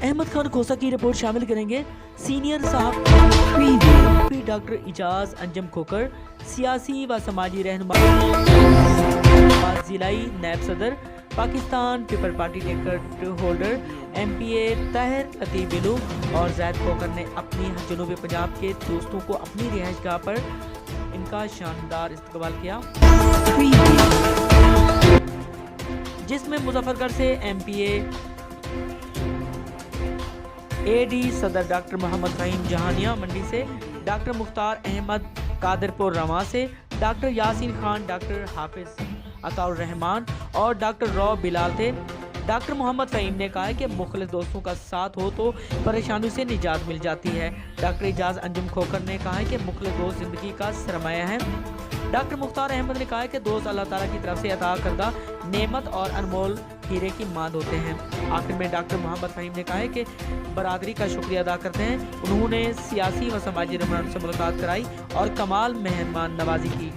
احمد خان کھوسہ کی رپورٹ شامل کریں گے سینئر صاحب ڈاکٹر اعجاز انجم کھوکھر، سیاسی و سماجی رہنما ضلعی نیب صدر Pakistan people party ticket holder MP Tahir Latif بلو اور زید کھوکھر نے اپنی جنوبی پنجاب کے دوستوں کو اپنی رہائش گاہ پر ان کا شاندار استقبال کیا، جس میں مظفر گڑھ سے MP AD صدر ڈاکٹر محمد فہیم جہانیہ منڈی سے، ڈاکٹر مختار احمد قادرپور رواں سے، ڈاکٹر یاسین خان، ڈاکٹر حافظ عطا الرحمان اور ڈاکٹر رو بلال تھے۔ ڈاکٹر محمد فہیم نے کہا کہ مخلص دوستوں کا ساتھ ہو تو پریشانیوں سے نجات مل جاتی ہے۔ ڈاکٹر اعجاز انجم کھوکھر نے کہا کہ مخلص دوست زندگی کا سرمایہ ہے۔ ڈاکٹر مختار احمد نے کہا کہ دوست اللہ تعالیٰ کی طرف سے عطا کردہ نعمت اور انمول ہیرے کی ماند ہوتے ہیں۔ آخر میں ڈاکٹر محمد فہیم نے کہا کہ برادری کا شکریہ ادا کرتے ہیں، انہوں نے سیاسی و سماجی رہنماؤں سے ملاقات کرائی اور کمال مہمان نوازی کی۔